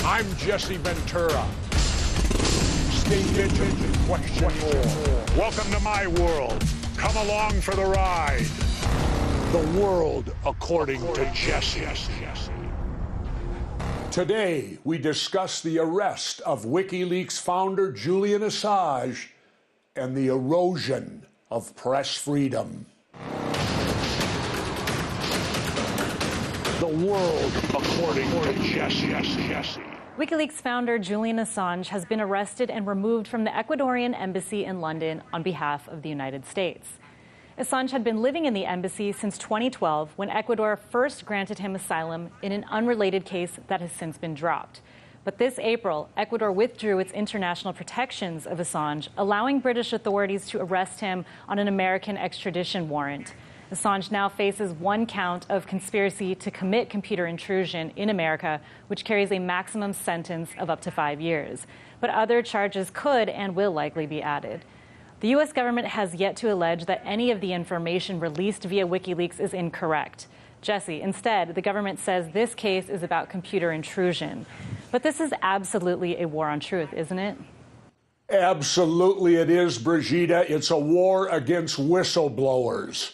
I'm Jesse Ventura. Stay vigilant and question more. Welcome to my world. Come along for the ride. The world according to Jesse. Today, we discuss the arrest of WikiLeaks founder Julian Assange and the erosion of press freedom. The world according to Jesse. WikiLeaks founder Julian Assange has been arrested and removed from the Ecuadorian embassy in London on behalf of the United States. Assange had been living in the embassy since 2012 when Ecuador first granted him asylum in an unrelated case that has since been dropped. But this April, Ecuador withdrew its international protections of Assange, allowing British authorities to arrest him on an American extradition warrant. Assange now faces one count of conspiracy to commit computer intrusion in America, which carries a maximum sentence of up to 5 years. But other charges could and will likely be added. The U.S. government has yet to allege that any of the information released via WikiLeaks is incorrect. Jesse, instead, the government says this case is about computer intrusion. But this is absolutely a war on truth, isn't it? Absolutely it is, Brigitte. It's a war against whistleblowers.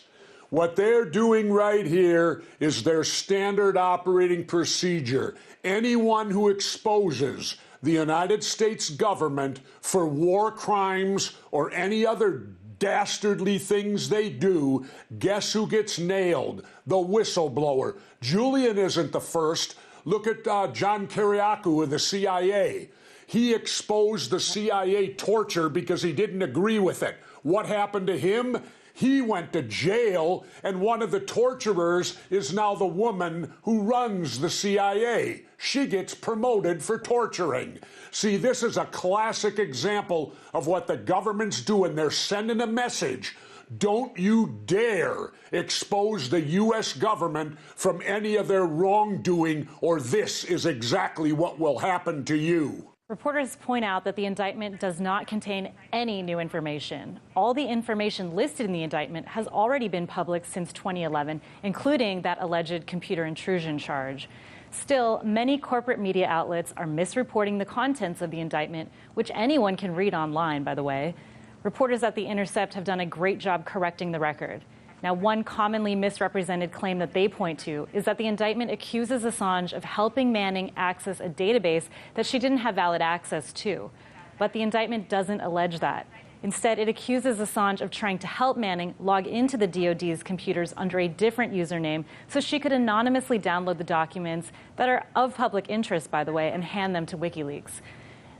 What they're doing right here is their standard operating procedure. Anyone who exposes the United States government for war crimes or any other dastardly things they do, guess who gets nailed? The whistleblower. Julian isn't the first. Look at John Kiriakou of the CIA. He exposed the CIA torture because he didn't agree with it. What happened to him? He went to jail, and one of the torturers is now the woman who runs the CIA. She gets promoted for torturing. See, this is a classic example of what the government's doing. They're sending a message. Don't you dare expose the U.S. government from any of their wrongdoing, or this is exactly what will happen to you. Reporters point out that the indictment does not contain any new information. All the information listed in the indictment has already been public since 2011, including that alleged computer intrusion charge. Still, many corporate media outlets are misreporting the contents of the indictment, which anyone can read online, by the way. Reporters at The Intercept have done a great job correcting the record. Now, one commonly misrepresented claim that they point to is that the indictment accuses Assange of helping Manning access a database that she didn't have valid access to. But the indictment doesn't allege that. Instead, it accuses Assange of trying to help Manning log into the DoD's computers under a different username so she could anonymously download the documents that are of public interest, by the way, and hand them to WikiLeaks.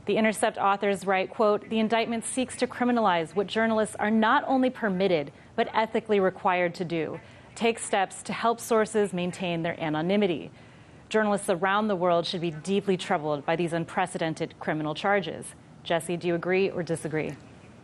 The Intercept authors write, quote, "The indictment seeks to criminalize what journalists are not only permitted, but ethically required to do, take steps to help sources maintain their anonymity. Journalists around the world should be deeply troubled by these unprecedented criminal charges." Jesse, do you agree or disagree?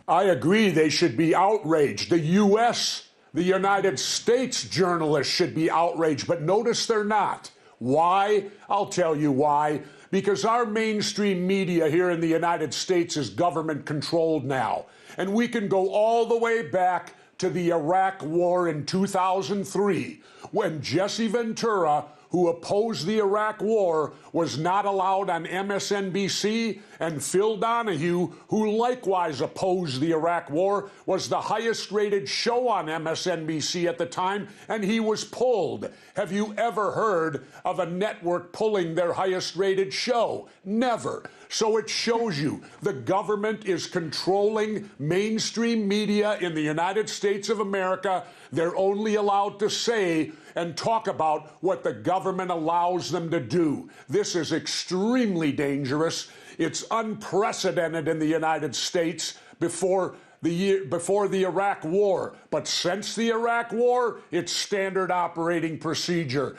I agree. They should be outraged. The U.S., the United States journalists should be outraged, but notice they're not. Why? I'll tell you why. Because our mainstream media here in the United States is government-controlled now. And we can go all the way back to the Iraq War in 2003, when Jesse Ventura, who opposed the Iraq War, was not allowed on MSNBC, and Phil Donahue, who likewise opposed the Iraq War, was the highest-rated show on MSNBC at the time, and he was pulled. Have you ever heard of a network pulling their highest-rated show? Never. So it shows you the government is controlling mainstream media in the United States of America. They're only allowed to say and talk about what the government allows them to do. This is extremely dangerous. It's unprecedented in the United States before the Iraq War. But since the Iraq War, it's standard operating procedure.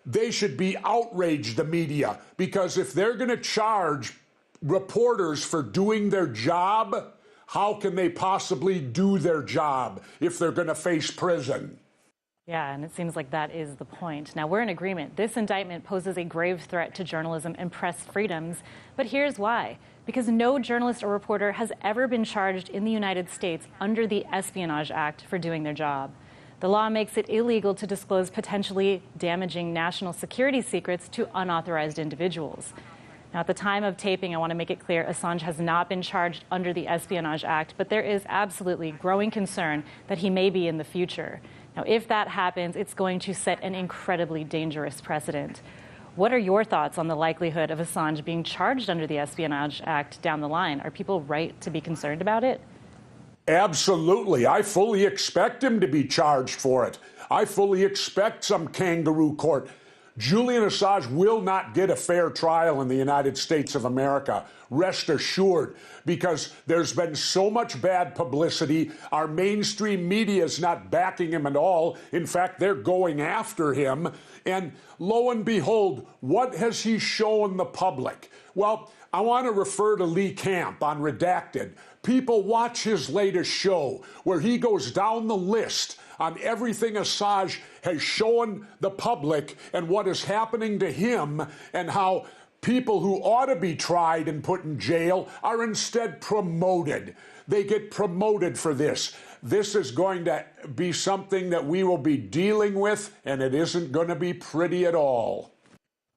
They should be outraged, the media, because if they're going to charge reporters for doing their job, how can they possibly do their job if they're going to face prison? Yeah, and it seems like that is the point. Now, we're in agreement. This indictment poses a grave threat to journalism and press freedoms. But here's why. Because no journalist or reporter has ever been charged in the United States under the Espionage Act for doing their job. The law makes it illegal to disclose potentially damaging national security secrets to unauthorized individuals. Now, at the time of taping, I want to make it clear Assange has not been charged under the Espionage Act, but there is absolutely growing concern that he may be in the future. Now, if that happens, it's going to set an incredibly dangerous precedent. What are your thoughts on the likelihood of Assange being charged under the Espionage Act down the line? Are people right to be concerned about it? Absolutely. I fully expect him to be charged for it. I fully expect some kangaroo court. Julian Assange will not get a fair trial in the United States of America, rest assured, because there's been so much bad publicity. Our mainstream media is not backing him at all. In fact, they're going after him. And lo and behold, what has he shown the public? Well, I want to refer to Lee Camp on Redacted. People watch his latest show where he goes down the list on everything Assange has shown the public and what is happening to him, and how people who ought to be tried and put in jail are instead promoted. They get promoted for this. This is going to be something that we will be dealing with, and it isn't going to be pretty at all.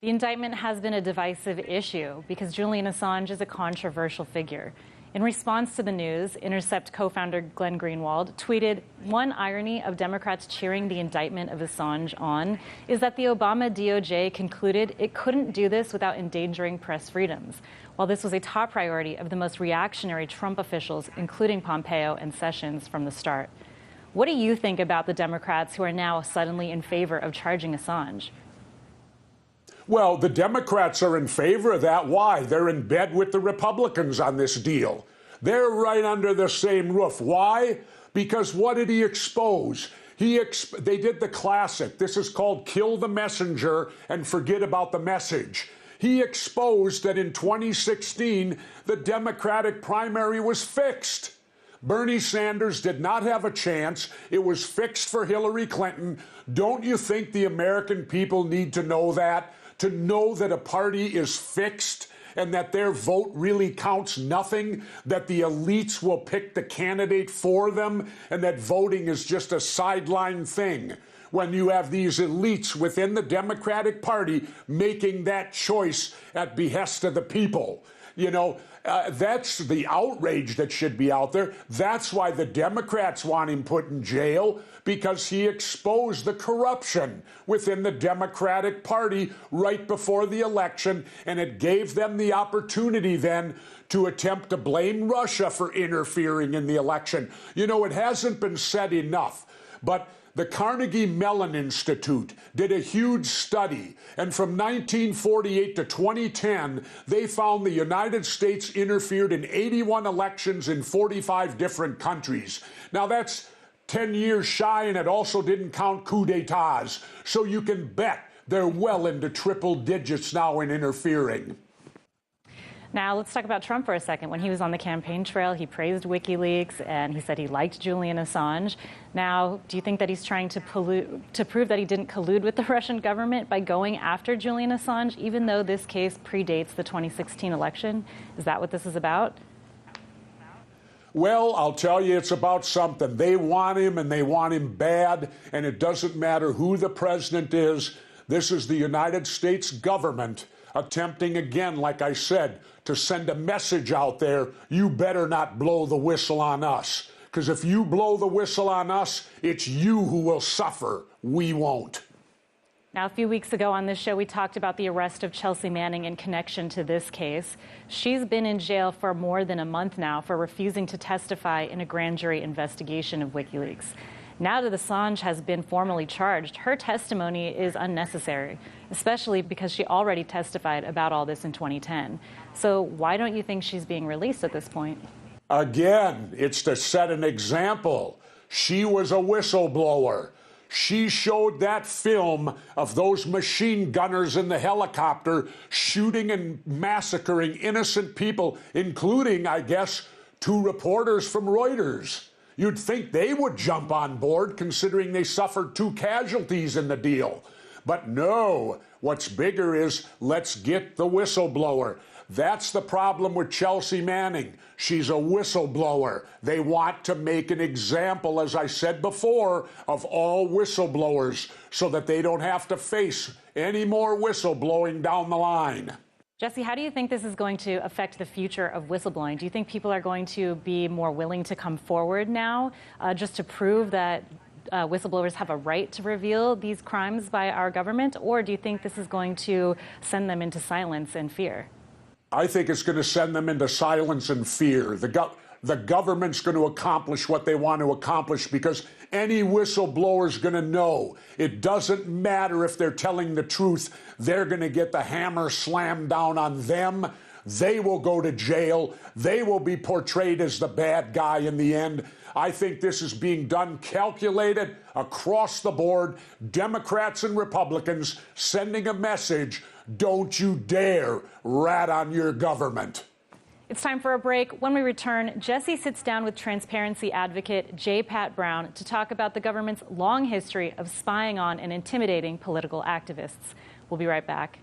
The indictment has been a divisive issue because Julian Assange is a controversial figure. In response to the news, Intercept co-founder Glenn Greenwald tweeted, "One irony of Democrats cheering the indictment of Assange on is that the Obama DOJ concluded it couldn't do this without endangering press freedoms, while this was a top priority of the most reactionary Trump officials, including Pompeo and Sessions, from the start." What do you think about the Democrats who are now suddenly in favor of charging Assange? Well, the Democrats are in favor of that. Why? They're in bed with the Republicans on this deal. They're right under the same roof. Why? Because what did he expose? They did the classic. This is called kill the messenger and forget about the message. He exposed that in 2016, the Democratic primary was fixed. Bernie Sanders did not have a chance. It was fixed for Hillary Clinton. Don't you think the American people need to know that? To know that a party is fixed and that their vote really counts nothing, that the elites will pick the candidate for them, and that voting is just a sideline thing. When you have these elites within the Democratic Party making that choice at behest of the people. You know, that's the outrage that should be out there. That's why the Democrats want him put in jail, because he exposed the corruption within the Democratic Party right before the election, and it gave them the opportunity then to attempt to blame Russia for interfering in the election. You know, it hasn't been said enough, but the Carnegie Mellon Institute did a huge study, and from 1948 to 2010, they found the United States interfered in 81 elections in 45 different countries. Now, that's 10 years shy, and it also didn't count coups d'etats. So you can bet they're well into triple digits now in interfering. Now, let's talk about Trump for a second. When he was on the campaign trail, he praised WikiLeaks, and he said he liked Julian Assange. Now, do you think that he's trying to prove that he didn't collude with the Russian government by going after Julian Assange, even though this case predates the 2016 election? Is that what this is about? Well, I'll tell you, it's about something. They want him, and they want him bad, and it doesn't matter who the president is. This is the United States government attempting again, like I said, to send a message out there. You better not blow the whistle on us, because if you blow the whistle on us, it's you who will suffer. We won't. Now, a few weeks ago on this show, we talked about the arrest of Chelsea Manning in connection to this case. She's been in jail for more than a month now for refusing to testify in a grand jury investigation of WikiLeaks. Now that Assange has been formally charged, her testimony is unnecessary, especially because she already testified about all this in 2010. So why don't you think she's being released at this point? Again, it's to set an example. She was a whistleblower. She showed that film of those machine gunners in the helicopter shooting and massacring innocent people, including, I guess, 2 reporters from Reuters. You'd think they would jump on board, considering they suffered 2 casualties in the deal. But no, what's bigger is let's get the whistleblower. That's the problem with Chelsea Manning. She's a whistleblower. They want to make an example, as I said before, of all whistleblowers so that they don't have to face any more whistleblowing down the line. Jesse, how do you think this is going to affect the future of whistleblowing? Do you think people are going to be more willing to come forward now just to prove that whistleblowers have a right to reveal these crimes by our government? Or do you think this is going to send them into silence and fear? I think it's going to send them into silence and fear. The government's going to accomplish what they want to accomplish because any whistleblower is going to know it doesn't matter if they're telling the truth. They're going to get the hammer slammed down on them. They will go to jail. They will be portrayed as the bad guy in the end. I think this is being done calculated across the board. Democrats and Republicans sending a message: don't you dare rat on your government. It's time for a break. When we return, Jesse sits down with transparency advocate J. Pat Brown to talk about the government's long history of spying on and intimidating political activists. We'll be right back.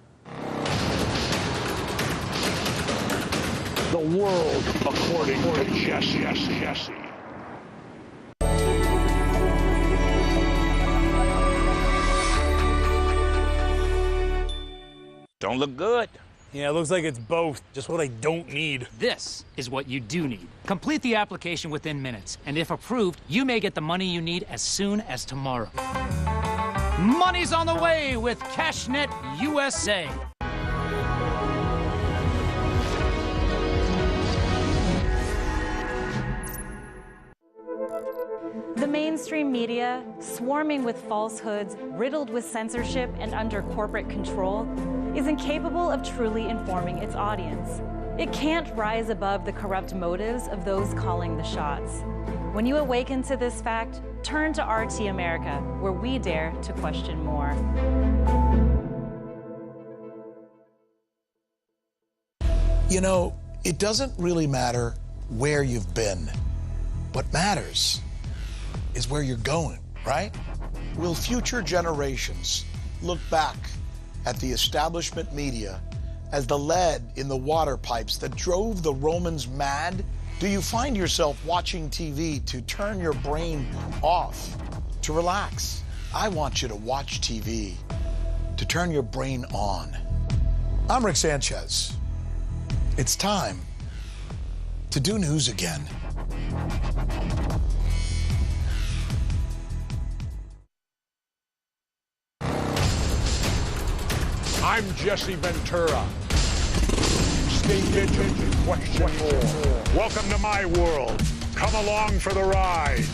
The world according to Jesse. Don't look good. Yeah, it looks like it's both. Just what I don't need. This is what you do need. Complete the application within minutes, and if approved, you may get the money you need as soon as tomorrow. Money's on the way with CashNet USA. The mainstream media, swarming with falsehoods, riddled with censorship, and under corporate control, is incapable of truly informing its audience. It can't rise above the corrupt motives of those calling the shots. When you awaken to this fact, turn to RT America, where we dare to question more. You know, it doesn't really matter where you've been. What matters is where you're going, right? Will future generations look back at the establishment media as the lead in the water pipes that drove the Romans mad? Do you find yourself watching TV to turn your brain off, to relax? I want you to watch TV to turn your brain on. I'm Rick Sanchez. It's time to do news again. I'm Jesse Ventura. Stay vigilant, question more. Welcome to my world. Come along for the ride.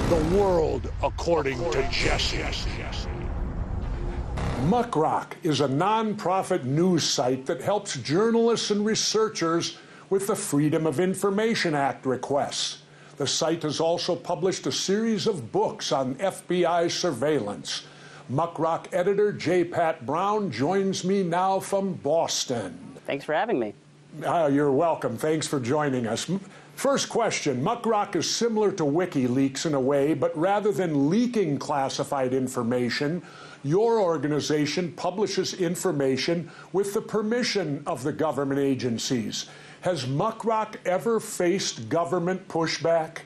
The world according to Jesse. Muckrock is a nonprofit news site that helps journalists and researchers with the Freedom of Information Act requests. The site has also published a series of books on FBI surveillance. Muckrock editor J. Pat Brown joins me now from Boston. Thanks for having me. You're welcome. Thanks for joining us. First question, Muckrock is similar to WikiLeaks in a way, but rather than leaking classified information, your organization publishes information with the permission of the government agencies. Has Muckrock ever faced government pushback?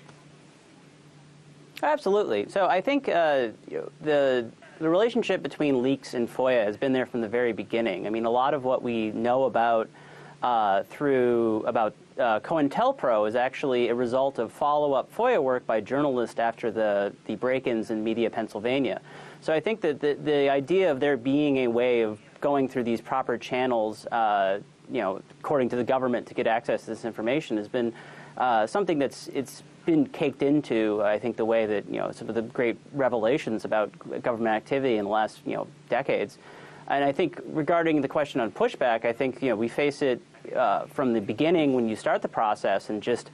Absolutely. So I think the relationship between leaks and FOIA has been there from the very beginning. I mean, a lot of what we know about COINTELPRO is actually a result of follow-up FOIA work by journalists after the break-ins in Media Pennsylvania. So I think that the idea of there being a way of going through these proper channels, according to the government to get access to this information has been something it's been caked into, I think, the way that, some of the great revelations about government activity in the last, decades. And I think regarding the question on pushback, I think, we face it from the beginning when you start the process and just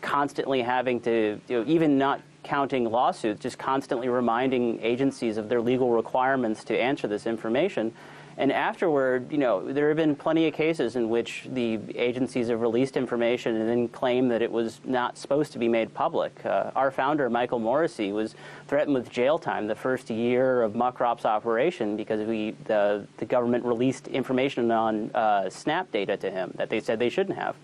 constantly having to, even not counting lawsuits, just constantly reminding agencies of their legal requirements to answer this information. And afterward, there have been plenty of cases in which the agencies have released information and then claimed that it was not supposed to be made public. Our founder, Michael Morrissey, was threatened with jail time the first year of Muckrock's operation because the government released information on SNAP data to him that they said they shouldn't have.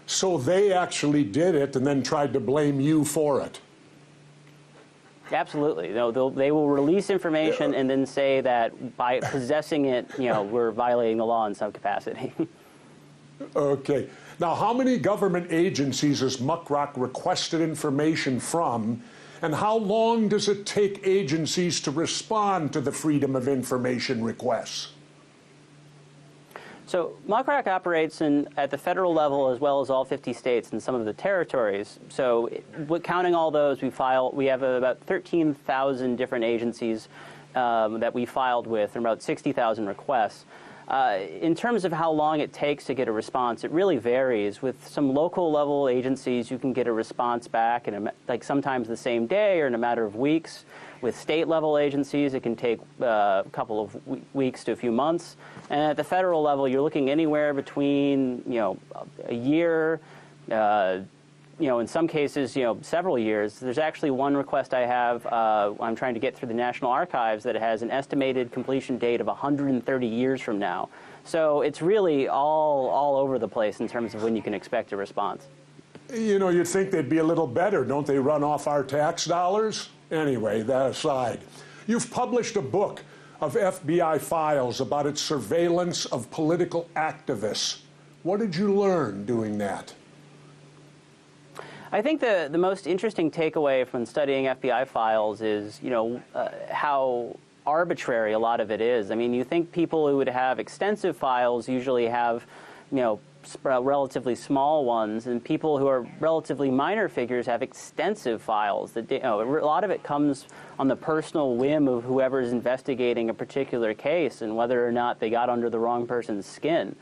So they actually did it and then tried to blame you for it. Absolutely. They will release information and then say that by possessing it, we're violating the law in some capacity. Okay. Now, how many government agencies has Muckrock requested information from, and how long does it take agencies to respond to the Freedom of Information requests? So Muckrock operates at the federal level as well as all 50 states and some of the territories. So counting all those, we have about 13,000 different agencies that we filed with, and about 60,000 requests. In terms of how long it takes to get a response, it really varies. With some local level agencies, you can get a response back in sometimes the same day or in a matter of weeks. With state level agencies, it can take a couple of weeks to a few months. And at the federal level, you're looking anywhere between a year, in some cases, several years. There's actually one request I have. I'm trying to get through the National Archives that has an estimated completion date of 130 years from now. So it's really all over the place in terms of when you can expect a response. You'd think they'd be a little better. Don't they run off our tax dollars? Anyway, that aside, you've published a book of FBI files about its surveillance of political activists. What did you learn doing that? I think the most interesting takeaway from studying FBI files is, how arbitrary a lot of it is. I mean, you think people who would have extensive files usually have, relatively small ones, and people who are relatively minor figures have extensive files. A lot of it comes on the personal whim of whoever's investigating a particular case and whether or not they got under the wrong person's skin.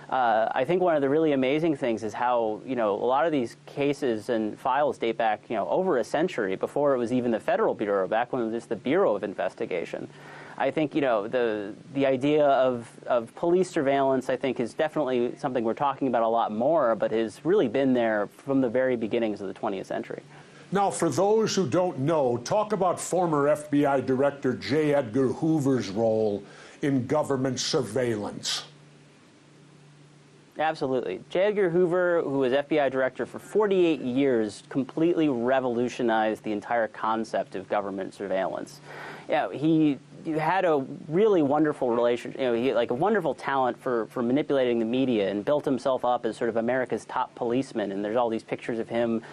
I think one of the really amazing things is how, a lot of these cases and files date back, over a century before it was even the Federal Bureau, back when it was just the Bureau of Investigation. I think, the idea of police surveillance, I think, is definitely something we're talking about a lot more, but has really been there from the very beginnings of the 20th century. Now, for those who don't know, talk about former FBI Director J. Edgar Hoover's role in government surveillance. Absolutely. J. Edgar Hoover, who was FBI director for 48 years, completely revolutionized the entire concept of government surveillance. He had a really wonderful relationship. He had a wonderful talent for manipulating the media and built himself up as sort of America's top policeman. And there's all these pictures of him,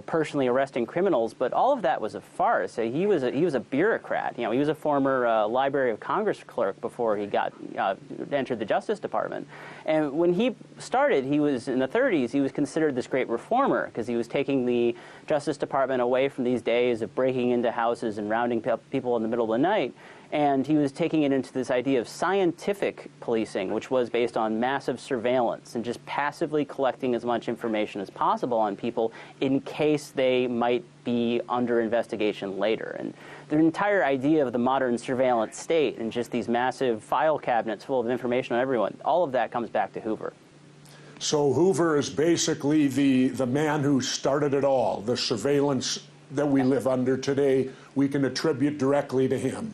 personally arresting criminals. But all of that was a farce. He was a bureaucrat. He was a former Library of Congress clerk before he entered the Justice Department. And when he started, he was in the 30s. He was considered this great reformer because he was taking the Justice Department away from these days of breaking into houses and rounding people in the middle of the night. And he was taking it into this idea of scientific policing, which was based on massive surveillance and just passively collecting as much information as possible on people in case they might be under investigation later. And the entire idea of the modern surveillance state and just these massive file cabinets full of information on everyone, all of that comes back to Hoover. So Hoover is basically the man who started it all. The surveillance that we live under today, we can attribute directly to him.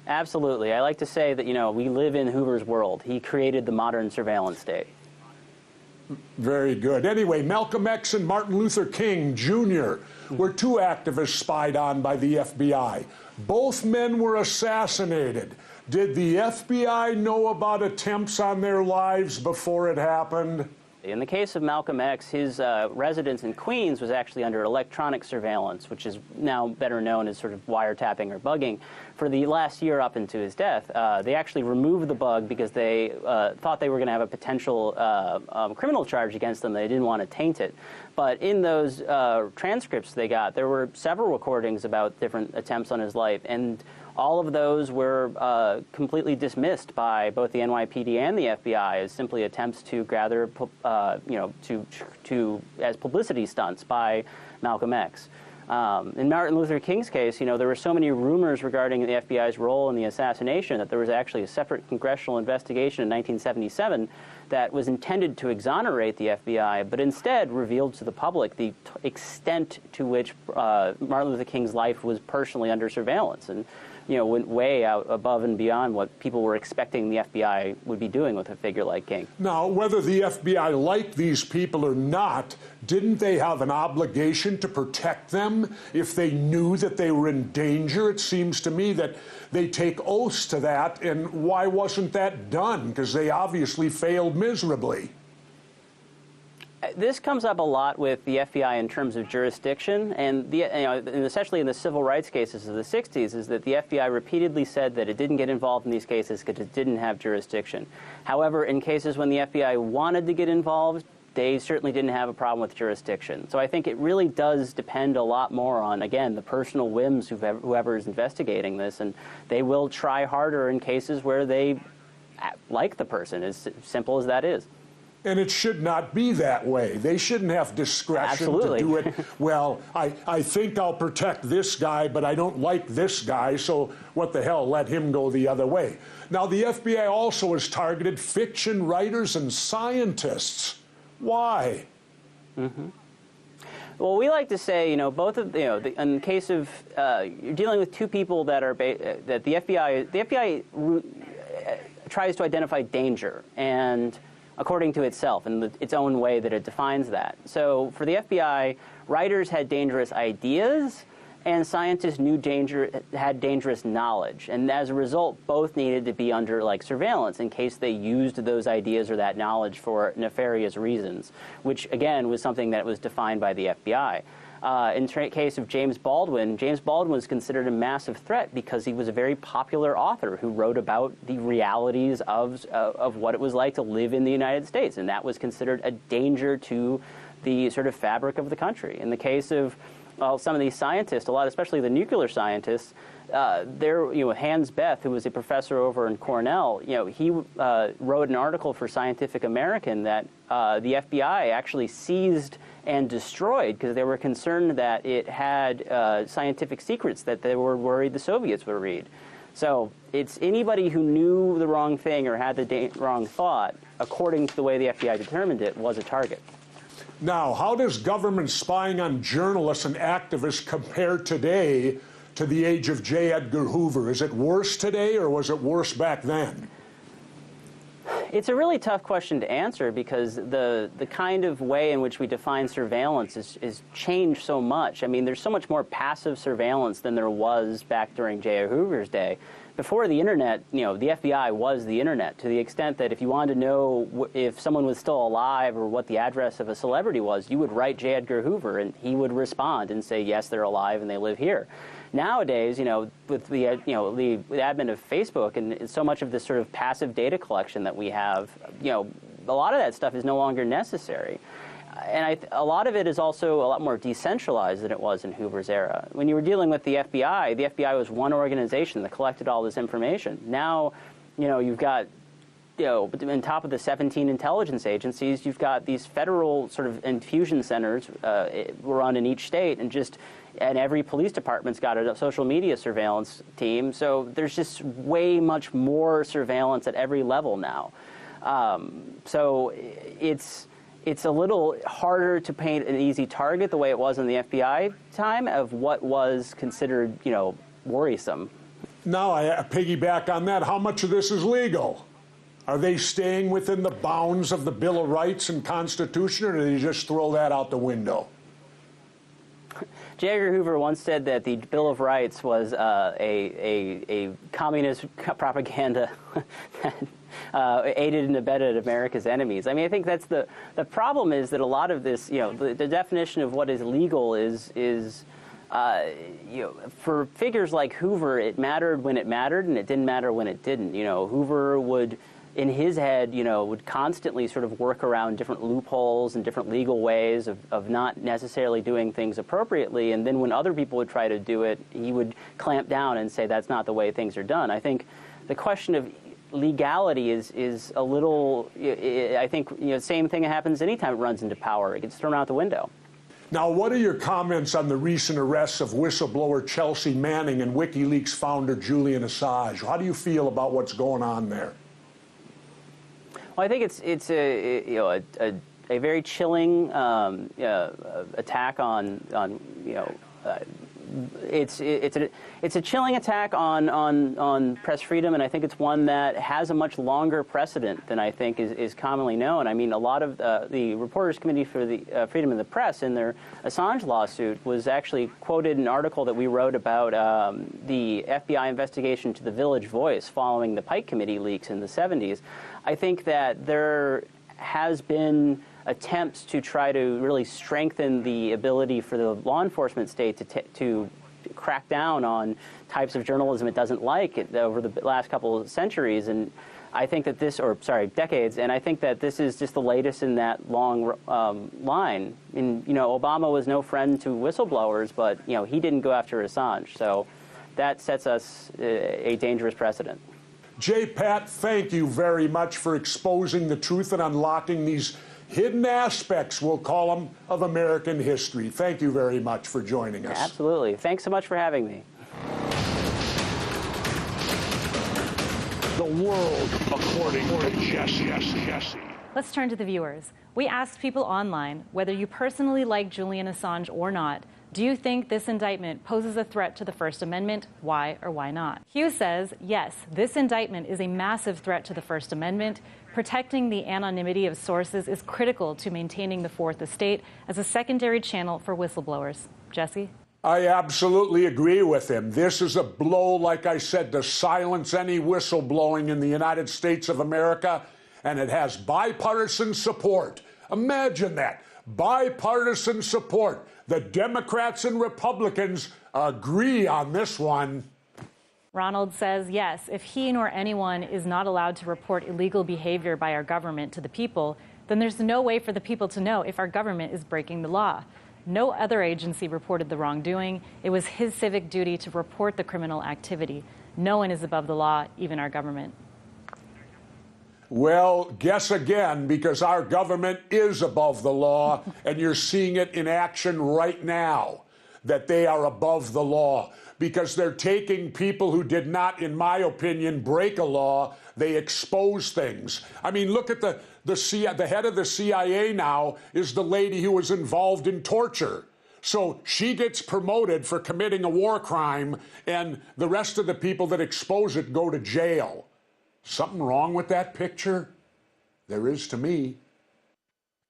Absolutely. I like to say that, we live in Hoover's world. He created the modern surveillance state. Very good. Anyway, Malcolm X and Martin Luther King Jr. were two activists spied on by the FBI. Both men were assassinated. Did the FBI know about attempts on their lives before it happened? In the case of Malcolm X, his residence in Queens was actually under electronic surveillance, which is now better known as sort of wiretapping or bugging. For the last year up into his death, they actually removed the bug because they thought they were going to have a potential criminal charge against them. They didn't want to taint it. But in those transcripts they got, there were several recordings about different attempts on his life, and all of those were completely dismissed by both the NYPD and the FBI as simply attempts to gather, as publicity stunts by Malcolm X. In Martin Luther King's case, there were so many rumors regarding the FBI's role in the assassination that there was actually a separate congressional investigation in 1977 that was intended to exonerate the FBI, but instead revealed to the public the extent to which Martin Luther King's life was personally under surveillance. And went way out above and beyond what people were expecting the FBI would be doing with a figure like King. Now, whether the FBI liked these people or not, didn't they have an obligation to protect them if they knew that they were in danger? It seems to me that they take oaths to that, and why wasn't that done? Because they obviously failed miserably. This comes up a lot with the FBI in terms of jurisdiction, and and especially in the civil rights cases of the 60s, is that the FBI repeatedly said that it didn't get involved in these cases because it didn't have jurisdiction. However, in cases when the FBI wanted to get involved, they certainly didn't have a problem with jurisdiction. So I think it really does depend a lot more on, again, the personal whims of whoever is investigating this, and they will try harder in cases where they like the person, as simple as that is. And it should not be that way. They shouldn't have discretion Absolutely. to do it. Well, I think I'll protect this guy, but I don't like this guy, so what the hell, let him go the other way. Now, the FBI also has targeted fiction writers and scientists. Why? Mm-hmm. Well, we like to say, both of in the case of you're dealing with two people that are that the FBI tries to identify danger, and according to itself and its own way that it defines that. So for the FBI, writers had dangerous ideas, and scientists had dangerous knowledge. And as a result, both needed to be under surveillance in case they used those ideas or that knowledge for nefarious reasons, which again was something that was defined by the FBI. In the case of James Baldwin was considered a massive threat because he was a very popular author who wrote about the realities of what it was like to live in the United States, and that was considered a danger to the sort of fabric of the country. In the case of some of these scientists, especially the nuclear scientists, Hans Beth, who was a professor over in Cornell, he wrote an article for Scientific American that the FBI actually seized and destroyed because they were concerned that it had scientific secrets that they were worried the Soviets would read. So it's anybody who knew the wrong thing or had the wrong thought, according to the way the FBI determined it, was a target. Now, how does government spying on journalists and activists compare today to the age of J. Edgar Hoover? Is it worse today, or was it worse back then? It's a really tough question to answer because the kind of way in which we define surveillance is changed so much. I mean, there's so much more passive surveillance than there was back during J. Edgar Hoover's day. Before the internet, the FBI was the internet, to the extent that if you wanted to know if someone was still alive or what the address of a celebrity was, you would write J. Edgar Hoover, and he would respond and say, yes, they're alive and they live here. Nowadays, with the advent of Facebook and so much of this sort of passive data collection that we have, a lot of that stuff is no longer necessary. And a lot of it is also a lot more decentralized than it was in Hoover's era. When you were dealing with the FBI was one organization that collected all this information. Now, you've got, on top of the 17 intelligence agencies, you've got these federal sort of infusion centers run in each state, and every police department's got a social media surveillance team. So there's just way much more surveillance at every level now. So it's a little harder to paint an easy target the way it was in the FBI time of what was considered, worrisome. Now, I piggyback on that. How much of this is legal? Are they staying within the bounds of the Bill of Rights and Constitution, or do they just throw that out the window? J. Edgar Hoover once said that the Bill of Rights was a communist propaganda that aided and abetted America's enemies. I mean, I think that's the problem is that a lot of this, the definition of what is legal is for figures like Hoover, it mattered when it mattered and it didn't matter when it didn't. Hoover would, in his head, would constantly sort of work around different loopholes and different legal ways of not necessarily doing things appropriately. And then when other people would try to do it, he would clamp down and say that's not the way things are done. I think the question of legality is a little, I think, same thing happens anytime it runs into power. It gets thrown out the window. Now, what are your comments on the recent arrests of whistleblower Chelsea Manning and WikiLeaks founder Julian Assange? How do you feel about what's going on there? Well, I think it's a very chilling attack on it's a chilling attack on press freedom, and I think it's one that has a much longer precedent than I think is commonly known. I mean, a lot of the Reporters Committee for the Freedom of the Press in their Assange lawsuit was actually quoted an article that we wrote about the FBI investigation to the Village Voice following the Pike Committee leaks in the 70s. I think that there has been attempts to try to really strengthen the ability for the law enforcement state to crack down on types of journalism it doesn't like over the last couple of centuries, and I think that decades, and I think that this is just the latest in that long line. And Obama was no friend to whistleblowers, but he didn't go after Assange, so that sets us a dangerous precedent. J. Pat, thank you very much for exposing the truth and unlocking these hidden aspects, we'll call them, of American history. Thank you very much for joining us. Absolutely. Thanks so much for having me. The world according to Jesse. Let's turn to the viewers. We asked people online whether you personally like Julian Assange or not. Do you think this indictment poses a threat to the First Amendment? Why or why not? Hugh says, yes, this indictment is a massive threat to the First Amendment. Protecting the anonymity of sources is critical to maintaining the Fourth Estate as a secondary channel for whistleblowers. Jesse? I absolutely agree with him. This is a blow, like I said, to silence any whistleblowing in the United States of America, and it has bipartisan support. Imagine that. Bipartisan support. The Democrats and Republicans agree on this one. Ronald says, yes, if he nor anyone is not allowed to report illegal behavior by our government to the people, then there's no way for the people to know if our government is breaking the law. No other agency reported the wrongdoing. It was his civic duty to report the criminal activity. No one is above the law, even our government. Well, guess again, because our government is above the law, and you're seeing it in action right now, that they are above the law, because they're taking people who did not, in my opinion, break a law. They expose things. I mean, look at the head of the CIA now is the lady who was involved in torture. So she gets promoted for committing a war crime, and the rest of the people that expose it go to jail. Something wrong with that picture? There is to me.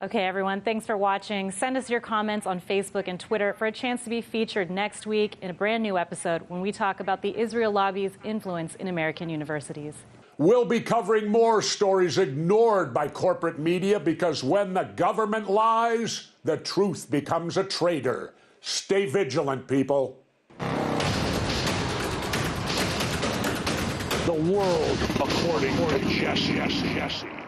Okay, everyone, thanks for watching. Send us your comments on Facebook and Twitter for a chance to be featured next week in a brand new episode when we talk about the Israel lobby's influence in American universities. We'll be covering more stories ignored by corporate media, because when the government lies, the truth becomes a traitor. Stay vigilant, people. The world according to Jesse.